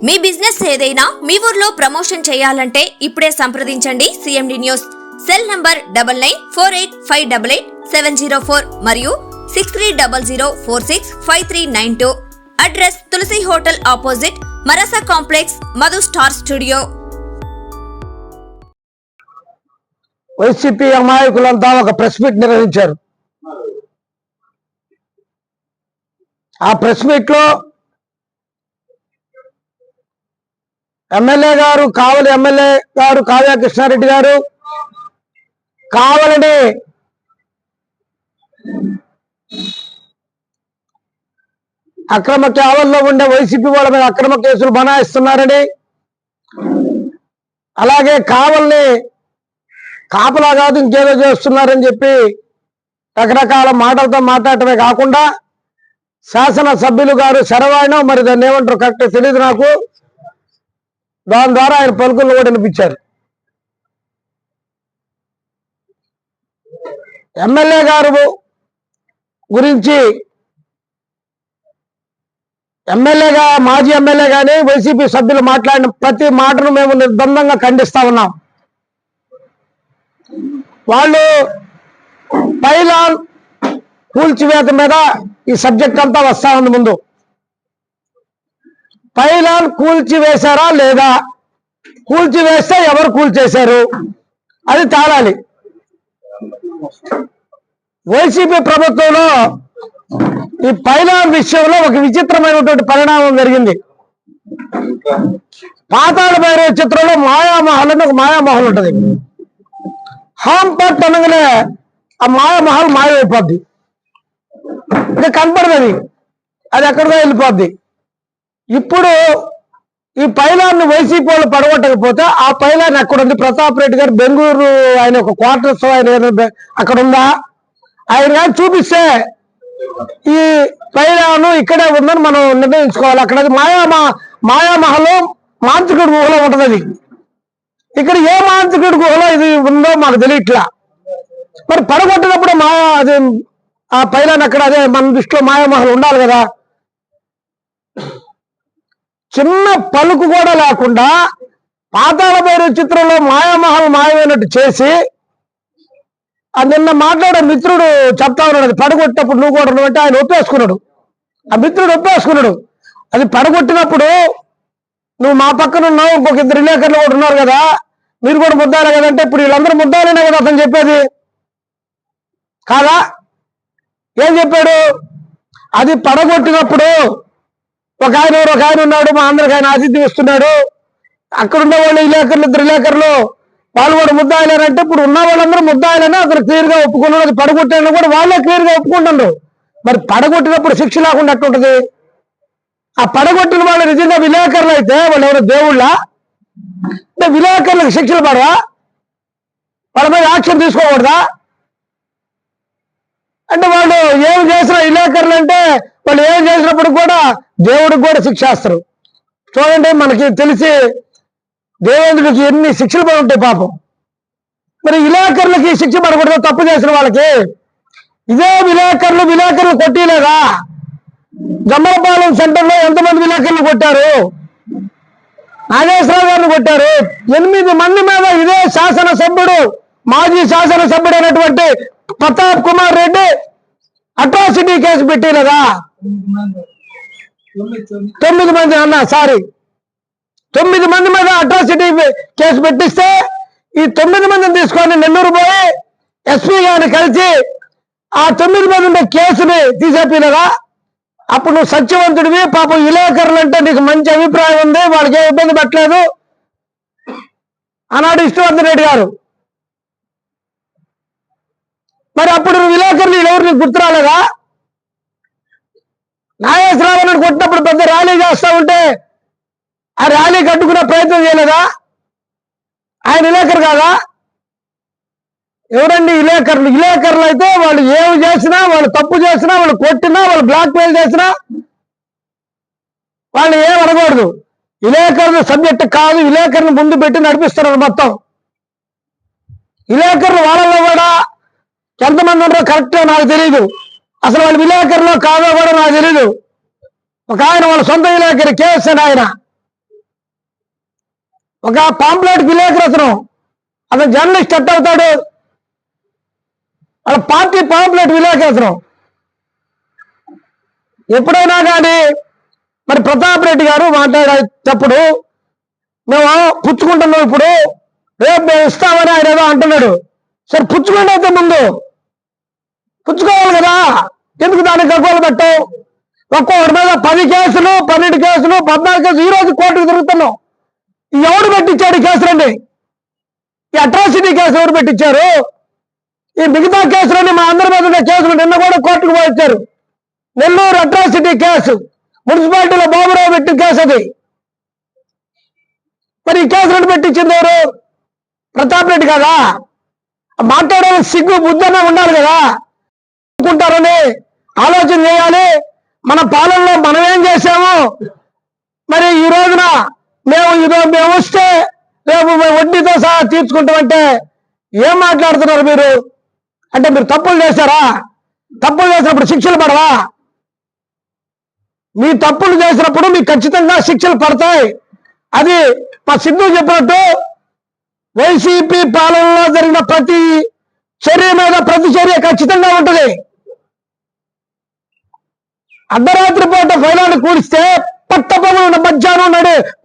మీ business ఏదైనా మీ ఊర్లో promotion చేయాలంటే ఇప్పుడే సంప్రదించండి సిఎండి న్యూస్. సెల్ నంబర్ 9948588704 మరియు 6300465392. అడ్రస్ తులసి హోటల్ ఆపోజిట్ మరసా complex, Madhu star studio. YCP అమాయకులంతా ఒక ప్రెస్ మీట్ నిర్వహించారు. ఆ ప్రెస్ మీట్ లో ఎమ్మెల్యే గారు కావలి ఎమ్మెల్యే గారు కావ్య కృష్ణారెడ్డి గారు కావాలని అక్రమ కావల్లో ఉండే వైసీపీ వాళ్ళ మీద అక్రమ కేసులు బనాయిస్తున్నారని, అలాగే కావల్ని కాపలా కాదు ఇంకేదో చేస్తున్నారని చెప్పి రకరకాల మాటలతో మాట్లాడటమే కాకుండా శాసనసభ్యులు గారు శరవాయనం, మరి దాన్ని ఏమంటారు కరెక్ట్ తెలియదు నాకు, దాని ద్వారా ఆయన పలుకులు కూడా వినిపించారు. ఎమ్మెల్యే గారు గురించి ఎమ్మెల్యేగా మాజీ ఎమ్మెల్యే కానీ వైసీపీ సభ్యులు మాట్లాడిన ప్రతి మాటను మేము నిర్బంధంగా ఖండిస్తా ఉన్నాం. వాళ్ళు పైలాన్ కూల్చివేత మీద ఈ సబ్జెక్ట్ అంతా వస్తా ఉంది. ముందు పైలాన్ కూల్చివేశారా లేదా, కూల్చివేస్తే ఎవరు కూల్చేశారు అది తేలాలి. వైసీపీ ప్రభుత్వంలో ఈ పైలాన్ విషయంలో ఒక విచిత్రమైనటువంటి పరిణామం జరిగింది. పాతాళ భైరవ చిత్రంలో మాయామహల్ అని ఒక మాయామహల్ ఉంటుంది. హాంపట్ అనగానే ఆ మాయామహల్ మాయమైపోద్ది, ఇంకా కనపడదు, అది ఎక్కడికో వెళ్ళిపోద్ది. ఇప్పుడు ఈ పైలాన్ని వైసీపీ వాళ్ళు పడగొట్టకపోతే ఆ పైలాన్ ఎక్కడుంది? ప్రతాప్ రెడ్డి గారు బెంగళూరు ఆయన ఒక క్వార్టర్స్ ఆయన అక్కడ ఉందా? ఆయన కానీ చూపిస్తే ఈ పైలాను ఇక్కడే ఉందని మనం నిర్ణయించుకోవాలి. అక్కడ మాయామహల్ మాంత్రికుడి గుహలో ఉంటుంది. అది ఇక్కడ ఏ మాంత్రికుడి గుహలో ఇది ఉందో మాకు తెలియట్లా. మరి పడగొట్టినప్పుడు అది ఆ పైలాన్ అక్కడ అదే మన దృష్టిలో మాయామహల్ ఉండాలి కదా. చిన్న పలుకు కూడా లేకుండా పాతాళ భైరవ చిత్రంలో మాయామహల్ మాయమైనట్టు చేసి, అది నిన్న మాట్లాడే మిత్రుడు చెప్తా ఉన్నాడు, అది పడగొట్టినప్పుడు నువ్వు కూడా ఉన్నావు అంటే ఆయన ఒప్పేసుకున్నాడు. ఆ మిత్రుడు ఒప్పేసుకున్నాడు. అది పడగొట్టినప్పుడు నువ్వు మా పక్కన ఉన్నావు, ఇంకొక ఇద్దరు విలేకరులు కూడా ఉన్నారు కదా, మీరు కూడా ముద్దాలే కదంటే ఇప్పుడు వీళ్ళందరూ ముద్దాలనే కదా అతను చెప్పేది కాదా? ఏం చెప్పాడు? అది పడగొట్టినప్పుడు ఒక ఆయన ఉన్నాడు, మా అందరికి ఆయన ఆతిథ్యం ఇస్తున్నాడు, అక్కడ ఉన్న వాళ్ళు విలేకరులు ఇద్దరు విలేకరులు వాళ్ళు కూడా ముద్దాయిలేనంటే ఇప్పుడు ఉన్న వాళ్ళందరూ ముద్దాయిలని అతను క్లియర్ గా ఒప్పుకున్నారు. అది పడగొట్టాలని కూడా వాళ్ళే క్లియర్ గా ఒప్పుకుంటున్నారు. మరి పడగొట్టినప్పుడు శిక్ష లేకుండా అట్టుంటది. ఆ పడగొట్టిన వాళ్ళు నిజంగా విలేకరులు అయితే వాళ్ళు ఎవరు దేవుళ్ళ? అంటే విలేకరులకు శిక్షలు పడవా? వాళ్ళ మీద యాక్షన్ తీసుకోకూడదా? అంటే వాళ్ళు ఏం చేసిన విలేకరులు అంటే వాళ్ళు ఏం చేసినప్పుడు కూడా దేవుడికి కూడా శిక్ష వేస్తారు. చూడండి, మనకి తెలిసి దేవేంద్రుడికి ఎన్ని శిక్షలు పడి ఉంటాయి పాపం. మరి విలేకరులకి శిక్ష పడకూడదు తప్పు చేసిన వాళ్ళకి. ఇదే విలేకరులు కొట్టిలేదా? జమ్మలపాలెం సెంటర్లో ఎంతమంది విలేకరులు కొట్టారు? నాగేశ్వరరావు గారిని కొట్టారు. 8 మంది మీద ఇదే శాసనసభ్యుడు మాజీ శాసనసభ్యుడు అయినటువంటి ప్రతాప్ కుమార్ రెడ్డి అట్రాసిటీ కేసు పెట్టలేదా? 9 మంది 9 మంది మీద అట్రాసిటీ కేసు పెట్టిస్తే ఈ 9 మందిని తీసుకొని నెల్లూరు పోయి ఎస్పీ గారిని కలిసి ఆ 9 మంది ఉన్న కేసుని తీసేపిలేదా? అప్పుడు నువ్వు సత్యవంతుడివి, పాపం విలేకరులు అంటే నీకు మంచి అభిప్రాయం ఉంది, వాళ్ళకి ఏ ఇబ్బంది పెట్టలేదు అన్నాడు విష్ణువర్ధన్ రెడ్డి గారు. మరి అప్పుడు విలేకరులు ఎవరు నీకు గుర్తు రాలేదా? నాగేశ్వరరావు కొట్టినప్పుడు పెద్ద ర్యాలీ చేస్తా ఉంటే ఆ ర్యాలీకి అడ్డుకునే ప్రయత్నం చేయలేదా? ఆయన విలేకరు కాదా? ఎవరండి విలేకరులు అయితే వాళ్ళు ఏమి చేసినా, వాళ్ళు తప్పు చేసినా, వాళ్ళు కొట్టినా, వాళ్ళు బ్లాక్ మెయిల్ చేసినా వాళ్ళు ఏం అనకూడదు. విలేకరులు సబ్జెక్ట్ కాదు, విలేకరులు ముందు పెట్టి నడిపిస్తున్నారు మొత్తం. విలేకరులు వాళ్ళలో కూడా ఎంతమంది ఉన్నారో కరెక్ట్గా నాకు తెలియదు. అసలు వాళ్ళు విలేకరులో కాదో కూడా నాకు తెలీదు. ఒక ఆయన వాళ్ళ సొంత విలేకరి కేఎస్ఎన్ ఆయన ఒక పాంప్లెట్ విలేకరు అతను జర్నలిస్ట్ ఎట్ అవుతాడు, వాళ్ళ పార్టీ పాంప్లెట్ విలేకరు. ఎప్పుడైనా కానీ మరి ప్రతాప్ రెడ్డి గారు మాట్లాడేటప్పుడు మేము పుచ్చుకుంటున్నాం, ఇప్పుడు రేపు మేము ఇస్తామని ఆయన ఏదో అంటున్నాడు. సరే పుచ్చుకోండి, అయితే ముందు పుచ్చుకోవాలి కదా, ఎందుకు దానికి గగ్గోలు పెట్టావు? ఒక్కొక్కరి మీద 10 కేసులు, 12 కేసులు, 14 కేసులు, ఈ రోజు కోర్టుకు తిరుగుతున్నాం. ఎవడు పెట్టించాడు ఈ కేసులన్నీ? ఈ అట్రాసిటీ కేసు ఎవరు పెట్టించారు? ఈ మిగతా కేసులన్నీ మా అందరి మీద ఉన్న కేసులు నిన్న కూడా కోర్టుకు పోయించారు. నెల్లూరు అట్రాసిటీ కేసు, మున్సిపాలిటీలో బాబురావు పెట్టిన కేసు అది. మరి ఈ కేసులను పెట్టించింది ఎవరు? ప్రతాప్ రెడ్డి కదా. మాట్లాడే సిగ్గు బుద్ధనే ఉండాలి కదా. అనుకుంటారని ఆలోచన చేయాలి. మన పాలనలో మనం ఏం చేశాము, మరి ఈ రోజున మేము వస్తే రేపు వడ్డీతో సహా తీర్చుకుంటామంటే ఏం మాట్లాడుతున్నారు మీరు? అంటే మీరు తప్పులు చేశారా? తప్పులు చేసినప్పుడు శిక్షలు పడవా? మీ తప్పులు చేసినప్పుడు మీకు ఖచ్చితంగా శిక్షలు పడతాయి. అది మా సిద్ధు చెప్పినట్టు వైసీపీ పాలనలో జరిగిన ప్రతి చర్య మీద ప్రతిచర్య ఖచ్చితంగా ఉంటుంది. అర్ధరాత్రి పూట ఫైలాన్ని కూడిస్తే పట్టపగలు మధ్యాహ్నం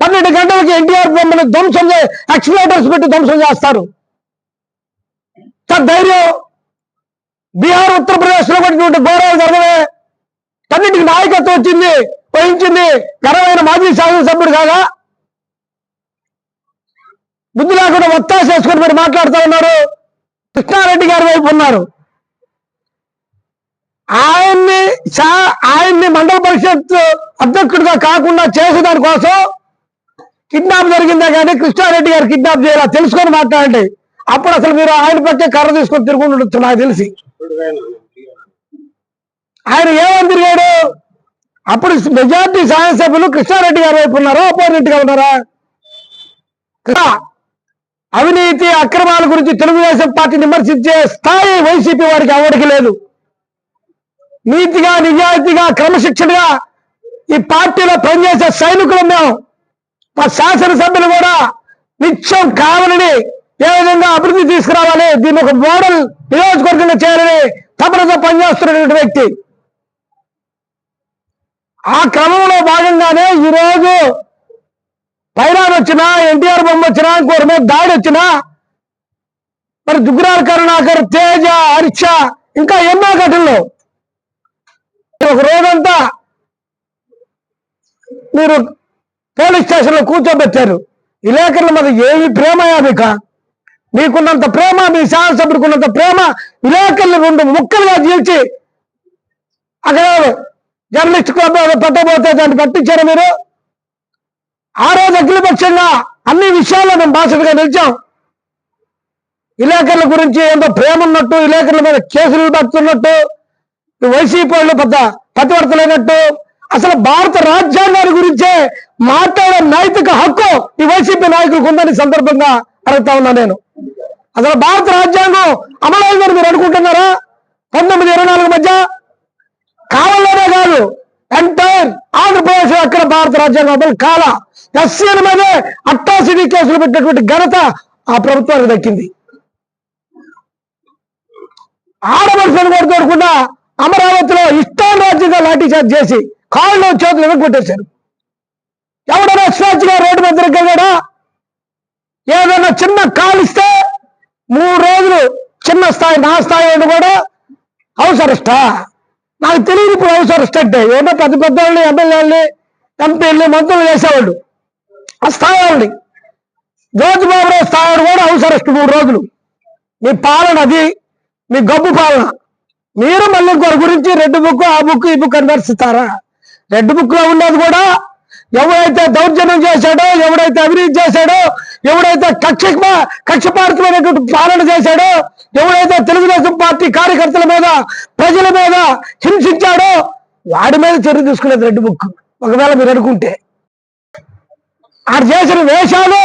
12 గంటలకి ఎన్టీఆర్ బొమ్మను ధ్వంసం ఎక్స్ప్లేటర్స్ పెట్టి ధ్వంసం చేస్తారు. ధైర్యం బీహార్, ఉత్తరప్రదేశ్ లో కూడా గౌరవాలు జరగవే. అన్నింటికి నాయకత్వం వహించింది ఘనమైన మాజీ శాసనసభ్యుడు కాగా బుద్ధి లేకుండా ఒత్తాస చేసుకుని మరి మాట్లాడుతూ ఉన్నారు. కృష్ణారెడ్డి గారి వైపు ఉన్నారు. ఆయన్ని మండల పరిషత్ అధ్యక్షుడిగా కాకుండా చేసేదాని కోసం కిడ్నాప్ జరిగిందే కానీ కృష్ణారెడ్డి గారు కిడ్నాప్ చేయాలా తెలుసుకొని మాట్లాడండి. అప్పుడు అసలు మీరు ఆయన పట్టే కర్ర తీసుకొని తిరుగుతుండొచ్చు. నాకు తెలిసి ఆయన ఏమని తిరిగాడు? అప్పుడు మెజార్టీ శాసనసభ్యులు కృష్ణారెడ్డి గారి వైపు ఉన్నారా, అపోజిట్ గా ఉన్నారా? అవినీతి అక్రమాల గురించి తెలుగుదేశం పార్టీ విమర్శించే స్థాయి వైసీపీ వారికి ఎవరికి లేదు. నీతిగా, నిజాయితీగా, క్రమశిక్షణగా ఈ పార్టీలో పనిచేసే సైనికులు మేము. మా శాసనసభ్యులు కూడా నిత్యం కావాలని ఏ విధంగా అభివృద్ధి తీసుకురావాలి, దీన్ని ఒక మోడల్ నియోజకవర్గంగా చేయాలని తపనతో పనిచేస్తున్నటువంటి వ్యక్తి. ఆ క్రమంలో భాగంగానే ఈరోజు పైరాన్ వచ్చినా, ఎన్టీఆర్ బొమ్మ వచ్చినా, ఇంకోరి మీద దాడి వచ్చినా, మరి దుగ్గురాల కరుణాకర్, తేజ, హర్ష, ఇంకా ఎన్నో ఘటనలు ఒక రోజంతా మీరు పోలీస్ స్టేషన్ లో కూర్చోబెట్టారు. విలేకరుల మీద ఏమి ప్రేమయా మీకున్నంత ప్రేమ, మీ శాసనసభ్యుడికున్నంత ప్రేమ విలేకరులు 2 ముక్కలుగా చీల్చి అక్కడ జర్నలిస్ట్ క్లబ్ పట్టబోతే దాన్ని పట్టించారు మీరు. ఆ రోజు అఖిలపక్షంగా అన్ని విషయాల్లో మేము బాసటగా నిలిచాం. విలేకరుల గురించి ఎంతో ప్రేమ ఉన్నట్టు, విలేకరుల మీద కేసులు పడుతున్నట్టు, వైసీపీ వాళ్ళు పెద్ద పతివర్తలైనట్టు, అసలు భారత రాజ్యాంగాన్ని గురించే మాట్లాడే నైతిక హక్కు ఈ వైసీపీ నాయకులకు ఉందని సందర్భంగా అడుగుతా ఉన్నా నేను. అసలు భారత రాజ్యాంగం అమలైందని మీరు అనుకుంటున్నారా? 1924 మధ్య కాలంలోనే కాదు, ఎంటైర్ ఆంధ్రప్రదేశ్ అక్కడ భారత రాజ్యాంగం అమలు కాల. ఎస్సీల మీదే అట్రాసిటీ కేసులు పెట్టినటువంటి ఘనత ఆ ప్రభుత్వానికి దక్కింది. ఆడపడుచులను కూడా తోడకుండా అమరావతిలో ఇష్టారాజ్యంగా లాఠీ చార్జ్ చేసి కాళ్ళు చేతులు ఎగొట్టేశారు. ఎవడైనా స్వేచ్ఛగా రోడ్డు మీద తిరగలిగాడా? ఏదైనా చిన్న కాలిస్తే 3 రోజులు చిన్న స్థాయి, నా స్థాయి అని కూడా హౌస్ అరెస్టా? నాకు తెలియదు ఇప్పుడు హౌస్ అరెస్ట్ అంటే. ఏదో పెద్ద పెద్ద వాళ్ళని, ఎమ్మెల్యేలని, ఎంపీలని, మంత్రులు చేసేవాళ్ళు ఆ స్థాయి వాళ్ళని. జ్యోతిబాబురావు స్థాయి కూడా హౌస్ అరెస్ట్ 3 రోజులు. మీ పాలన అది, మీ గబ్బు పాలన. మీరు మళ్ళీ ఇంకొకరి గురించి రెడ్ బుక్, ఆ బుక్, ఈ బుక్ అని దర్శిస్తారా? రెడ్ బుక్ లో ఉండేది కూడా ఎవడైతే దౌర్జన్యం చేశాడో, ఎవడైతే అవినీతి చేశాడో, ఎవడైతే కక్షపారితమైనటువంటి పాలన చేశాడో, ఎవడైతే తెలుగుదేశం పార్టీ కార్యకర్తల మీద, ప్రజల మీద హింసించాడో వాడి మీద చర్య తీసుకునేది రెడ్ బుక్. ఒకవేళ మీరు అనుకుంటే ఆడు చేసిన వేషాలు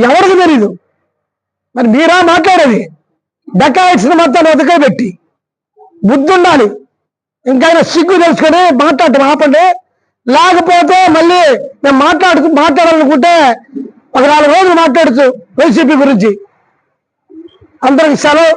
ఎవరికి తెలీదు. మరి మీరా మాట్లాడేది? డకాయిట్స్ మొత్తాన్ని వెతకబెట్టి బుద్ధి ఉండాలి. ఇంకైనా సిగ్గు తెలుసుకొని మాట్లాడటం ఆపండి. లేకపోతే మళ్ళీ నేను మాట్లాడాలనుకుంటే ఒక 4 రోజులు మాట్లాడుతూ వైసీపీ గురించి. అందరికి సెలవు.